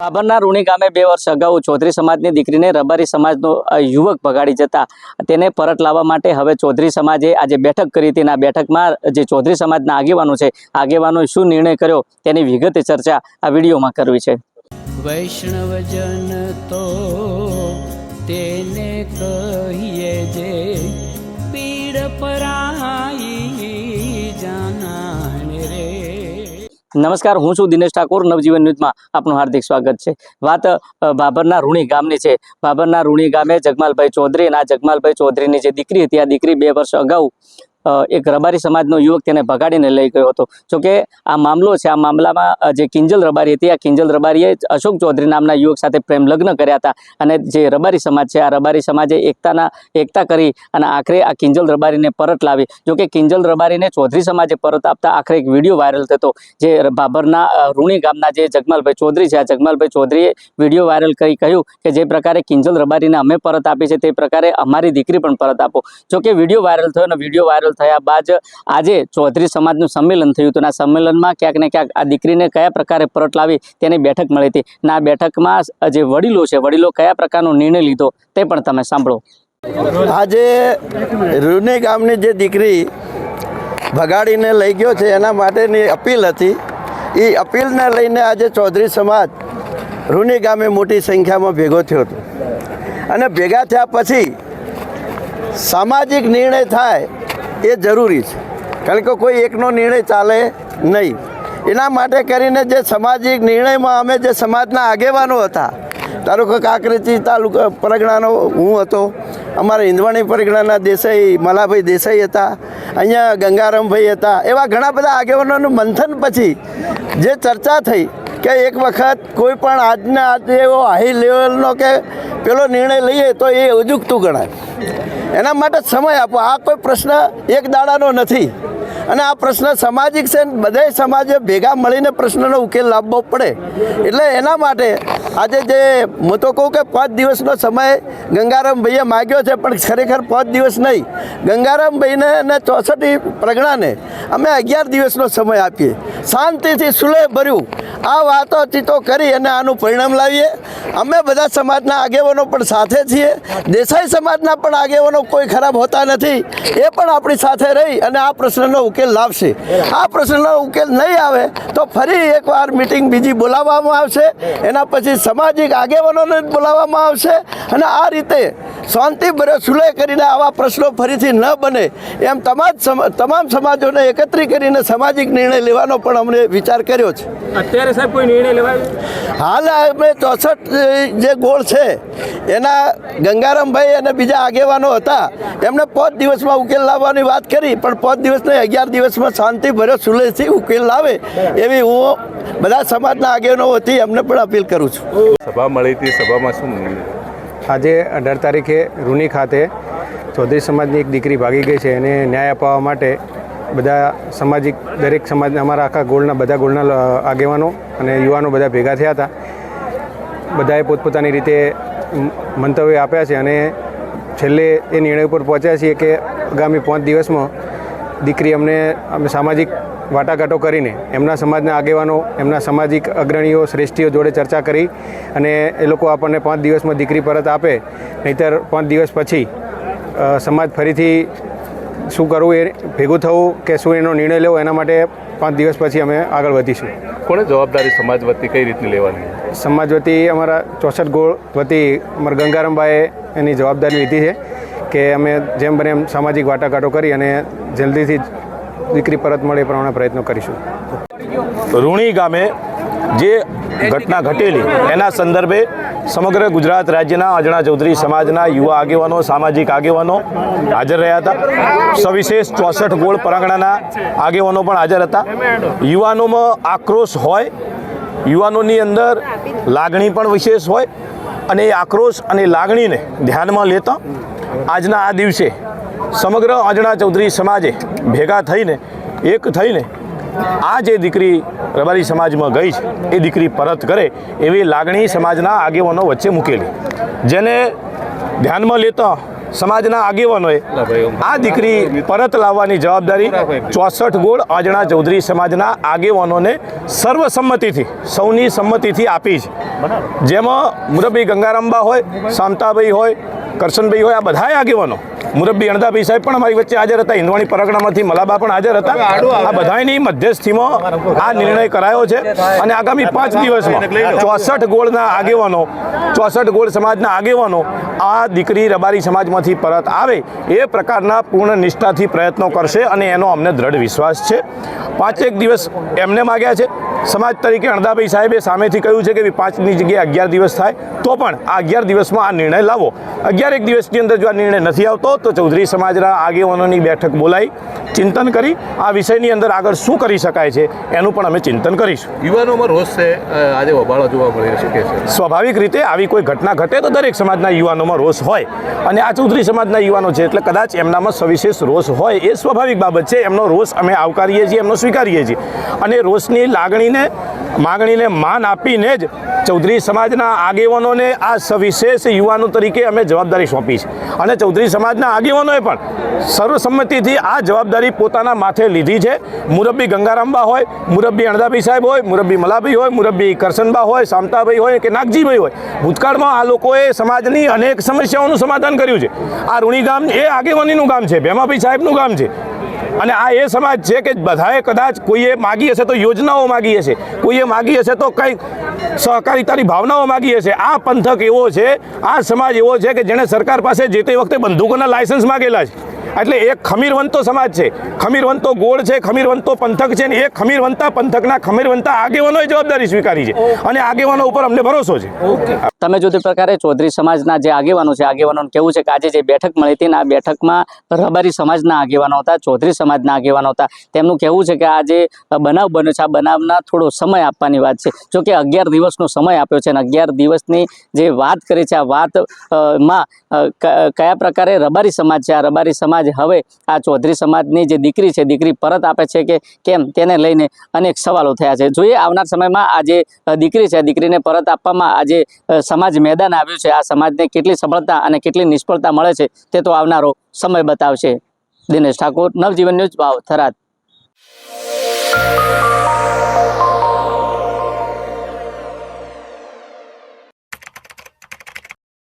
બાબરના રૂણી ગામે 2 વર્ષ અગાઉ ચૌધરી સમાજની દીકરીને રબારી સમાજનો યુવક ભગાડી જતા તેને પરત લાવવા માટે હવે ચૌધરી સમાજે આજે બેઠક કરી હતી. આ બેઠકમાં જે ચૌધરી સમાજના આગેવાનો છે, આગેવાનોએ શું નિર્ણય કર્યો તેની વિગતે ચર્ચા આ વિડીયોમાં કરવી છે. વૈષ્ણવજન તો તેને કહીએ જે પીડ પરાઈ જાનાને રે. નમસ્કાર, હું છું દિનેશ ઠાકોર. નવજીવન ન્યૂઝમાં આપનું હાર્દિક સ્વાગત છે. વાત બાબરના રૂણી ગામની છે. બાબરના રૂણી ગામે જગમાલભાઈ ચૌધરી અને આ જગમાલભાઈ ચૌધરીની જે દીકરી હતી, આ દીકરી 2 વર્ષ અગાઉ એક રબારી સમાજનો યુવક તેને ભગાડીને લઈ ગયો હતો. જોકે આ મામલો છે, આ મામલામાં જે કિંજલ રબારી હતી, આ કિંજલ રબારીએ અશોક ચૌધરી નામના યુવક સાથે પ્રેમ લગ્ન કર્યા હતા અને જે રબારી સમાજ છે, આ રબારી સમાજે એકતા કરી અને આખરે આ કિંજલ રબારીને પરત લાવી. જોકે કિંજલ રબારીને ચૌધરી સમાજે પરત આપતા આખરે એક વિડીયો વાયરલ થતો. જે બાબરના રૂણી ગામના જે જગમાલભાઈ ચૌધરી છે, આ જગમાલભાઈ ચૌધરીએ વિડીયો વાયરલ કરી કહ્યું કે જે પ્રકારે કિંજલ રબારીને અમે પરત આપી છે તે પ્રકારે અમારી દીકરી પણ પરત આપો. જોકે વિડીયો વાયરલ થયો અને વિડીયો વાયરલ થયા બાદ આજે ચૌધરી સમાજનું સંમેલન થયું હતું. આ સંમેલનમાં ક્યાંક ને ક્યાંક આ દીકરીને કયા પ્રકારે પરત લાવી તેની બેઠક મળી હતી. આ બેઠકમાં જે વડીલો છે, વડીલો કયા પ્રકારનો નિર્ણય લીધો તે પણ તમે સાંભળો. આજે રૂની ગામની જે દીકરી ભગાડીને લઈ ગયો છે એના માટેની અપીલ હતી. એ અપીલને લઈને આજે ચૌધરી સમાજ રૂની ગામે મોટી સંખ્યામાં ભેગો થયો હતો અને ભેગા થયા પછી સામાજિક નિર્ણય થાય એ જરૂરી છે, કારણ કે કોઈ એકનો નિર્ણય ચાલે નહીં. એના માટે કરીને જે સામાજિક નિર્ણયમાં અમે જે સમાજના આગેવાનો હતા, ધારો કે કાંકરેજી તાલુકા પરગણાનો હું હતો, અમારા હિંદવાણી પરગણાના દેસાઈ મલાભાઈ દેસાઈ હતા, અહીંયા ગંગારામભાઈ હતા, એવા ઘણા બધા આગેવાનોનું મંથન પછી જે ચર્ચા થઈ કે એક વખત કોઈ પણ આજે એવો હાઈ લેવલનો કે પેલો નિર્ણય લઈએ તો એ ઉજુકતું ગણાય. એના માટે સમય આપો. આ કોઈ પ્રશ્ન એક દાડાનો નથી અને આ પ્રશ્ન સામાજિક છે. બધાય સમાજે ભેગા મળીને પ્રશ્નનો ઉકેલ લાવવો પડે. એટલે એના માટે આજે જે હું તો કહું કે 5 દિવસનો સમય ગંગારામભાઈએ માગ્યો છે, પણ ખરેખર 5 દિવસ નહીં, ગંગારામભાઈને અને 64 પ્રગણાને અમે 11 દિવસનો સમય આપીએ. શાંતિથી સુલેહ ભર્યું આ વાતોચીતો કરી અને આનું પરિણામ લાવીએ. અમે બધા સમાજના આગેવાનો પણ સાથે છીએ. દેસાઈ સમાજના પણ આગેવાનો કોઈ ખરાબ હોતા નથી, એ પણ આપણી સાથે રહી અને આ પ્રશ્નનો ઉકેલ લાવશે. આ પ્રશ્નનો ઉકેલ નહીં આવે તો ફરી એકવાર મિટિંગ બીજી બોલાવવામાં આવશે. એના પછી સામાજિક આગેવાનોને બોલાવવામાં આવશે અને આ રીતે શાંતિભર્યો સુલેહ કરીને આવા પ્રશ્નો ફરીથી ન બને એમ તમામ સમાજોને એકત્રિત કરીને સામાજિક નિર્ણય લેવાનો પણ અમને વિચાર કર્યો છે. અત્યારે સાહેબ કોઈ નિર્ણય લેવાયો? હાલ અમે 64 જે ગોળ છે એના ગંગારામભાઈ અને બીજા આગેવાનો હતા, એમને 5 દિવસમાં ઉકેલ લાવવાની વાત કરી, પણ 5 દિવસ નહીં, 11 દિવસમાં શાંતિભર્યો સુલેહથી ઉકેલ લાવે એવી હું બધા સમાજના આગેવાનો વતી એમને પણ અપીલ કરું છું. સભા મળી હતી, સભામાં શું નિર્ણય? આજે 18 તારીખે રૂની ખાતે ચૌધરી સમાજની એક દીકરી ભાગી ગઈ છે, એને ન્યાય અપાવવા માટે બધા સામાજિક દરેક સમાજના અમારા આખા ગોળના બધા ગોળના આગેવાનો અને યુવાનો બધા ભેગા થયા હતા. બધાએ પોતપોતાની રીતે મંતવ્ય આપ્યા છે અને છેલ્લે એ નિર્ણય ઉપર પહોંચ્યા છીએ કે આગામી 5 દિવસમાં દીકરી અમે સામાજિક વાટાઘાટો કરીને એમના સમાજના આગેવાનો, એમના સામાજિક અગ્રણીઓ, શ્રેષ્ઠીઓ જોડે ચર્ચા કરી અને એ લોકો આપણને 5 દિવસમાં દીકરી પરત આપે. નહીંતર 5 દિવસ પછી સમાજ ફરીથી શું કરવું એ ભેગું થવું કે શું એનો નિર્ણય લેવો, એના માટે 5 દિવસ પછી અમે આગળ વધીશું. કોને જવાબદારી સમાજ વતી કઈ રીતની લેવાની? સમાજ વતી અમારા 64 ગોળ વતી અમારા ગંગારામભાઈએ એની જવાબદારી લીધી છે કે અમે જેમ બને એમ સામાજિક વાટાઘાટો કરી અને જલ્દીથી દીકરી પરત મળે એ પ્રમાણે પ્રયત્નો કરીશું. રૂણી ગામે જે ઘટના ઘટેલી એના સંદર્ભે સમગ્ર ગુજરાત રાજ્યના અજણા ચૌધરી સમાજના યુવા આગેવાનો, સામાજિક આગેવાનો હાજર રહ્યા હતા. સવિશેષ 64 ગોળ પરાંગણાના આગેવાનો પણ હાજર હતા. યુવાનોમાં આક્રોશ હોય, યુવાનોની અંદર લાગણી પણ વિશેષ હોય અને એ આક્રોશ અને લાગણીને ધ્યાનમાં લેતા આજના આ દિવસે સમગ્ર અજણા ચૌધરી સમાજે ભેગા થઈને એક થઈને આ જે દીકરી રબારી સમાજમાં ગઈ છે એ દીકરી પરત કરે એવી લાગણી સમાજના આગેવાનો વચ્ચે મૂકેલી, જેને ધ્યાનમાં લેતા સમાજના આગેવાનોએ આ દીકરી પરત લાવવાની જવાબદારી 64 ગોળ અજણા ચૌધરી સમાજના આગેવાનોને સર્વસંમતિથી સૌની સંમતિથી આપી છે, જેમાં મુરબ્બી ગંગારામબા હોય, શામતાભાઈ હોય, કરશનભાઈ હોય, આ બધાય આગેવાનો, મુરબ્બી અણદાભાઈ સાહેબ પણ અમારી વચ્ચે હાજર હતા, હિંદવાણી પરગણામાંથી મલાબા પણ હાજર હતા. આ બધાની મધ્યસ્થીમાં આ નિર્ણય કરાયો છે અને આગામી 5 દિવસમાં 64 ગોળના આગેવાનો, 64 ગોળ સમાજના આગેવાનો આ દીકરી રબારી સમાજમાંથી પરત આવે એ પ્રકારના પૂર્ણ નિષ્ઠાથી પ્રયત્નો કરશે અને એનો અમને દ્રઢ વિશ્વાસ છે. 5 દિવસ એમને માગ્યા છે. સમાજ તરીકે અણદાભાઈ સાહેબે સામેથી કહ્યું છે કે 5ની જગ્યાએ 11 દિવસ થાય તો પણ આ 11 દિવસમાં આ નિર્ણય લાવો. 11 દિવસની અંદર જો આ નિર્ણય નથી આવતો તો ચૌધરી સમાજના આગેવાનોની બેઠક બોલાવી ચિંતન કરી આ વિષયની અંદર આગળ શું કરી શકાય છે એનું પણ અમે ચિંતન કરીશું. યુવાનોમાં રોષ છે, આજે હોબાળો જોવા મળી શકે છે. સ્વાભાવિક રીતે આવી કોઈ ઘટના ઘટે તો દરેક સમાજના યુવાનોમાં રોષ હોય અને આ ચૌધરી સમાજના યુવાનો છે એટલે કદાચ એમનામાં સવિશેષ રોષ હોય, એ સ્વાભાવિક બાબત છે. એમનો રોષ અમે આવકારીએ છીએ, એમનો સ્વીકારીએ છીએ અને રોષની માગણીને માન આપીને જ ચૌધરી સમાજના આગેવાનોને આ સવિશેષ યુવાનો તરીકે અમે જવાબદારી સોંપી છે અને ચૌધરી સમાજના આગેવાનોએ પણ સર્વસંમતિથી આ જવાબદારી પોતાના માથે લીધી છે. મુરબ્બી ગંગારામબા હોય, મુરબ્બી અણદાભાઈ સાહેબ હોય, મુરબ્બી મલાભાઈ હોય, મુરબ્બી કરશનબા હોય, શામતાભાઈ હોય કે નાગજીભાઈ હોય, ભૂતકાળમાં આ લોકોએ સમાજની અનેક સમસ્યાઓનું સમાધાન કર્યું છે. આ રૂણી ગામ એ આગેવાનીનું ગામ છે, ભેમાભાઈ સાહેબનું ગામ છે અને આ એ સમાજ છે કે બધાએ કદાચ કોઈએ માગી હશે તો યોજનાઓ માગી હશે, કોઈએ માગી હશે તો કંઈક સહકારિતાની ભાવનાઓ માગી હશે. આ પંથક એવો છે, આ સમાજ એવો છે કે જેણે સરકાર પાસે જે તે વખતે બંદૂકોના લાયસન્સ માગેલા છે. એટલે એક ખમીરવંતો સમાજ છે, ખમીરવંતો ગોળ છે, ખમીરવંતો પંથક છે ને એ ખમીરવંતા પંથકના ખમીરવંતા આગેવાનોએ જવાબદારી સ્વીકારી છે અને આગેવાનો ઉપર અમને ભરોસો છે. તમે જો તે પ્રકારે ચૌધરી સમાજના જે આગેવાનો છે, આગેવાનોનું કહેવું છે કે આજે જે બેઠક મળી હતી ને આ બેઠકમાં રબારી સમાજના આગેવાનો હતા, ચૌધરી સમાજના આગેવાનો હતા. તેમનું કહેવું છે કે આ જે બનાવ બન્યો છે આ બનાવના થોડો સમય આપવાની વાત છે. જો કે 11 દિવસનો સમય આપ્યો છે અને 11 દિવસની જે વાત કરી છે આ વાતમાં કયા પ્રકારે રબારી સમાજ છે, આ રબારી સમાજ હવે આ ચૌધરી સમાજની જે દીકરી છે દીકરી પરત આપે છે કે કેમ તેને લઈને અનેક સવાલો થયા છે. જોઈએ આવનાર સમયમાં આ જે દીકરી છે દીકરીને પરત આપવામાં આજે સમાજ મેદાન આવ્યું છે, આ સમાજને કેટલી સફળતા અને કેટલી નિષ્ફળતા મળે છે તે તો આવનારો સમય બતાવશે. દિનેશ ઠાકોર, નવજીવન ન્યૂઝ, વાવ, થરાદ.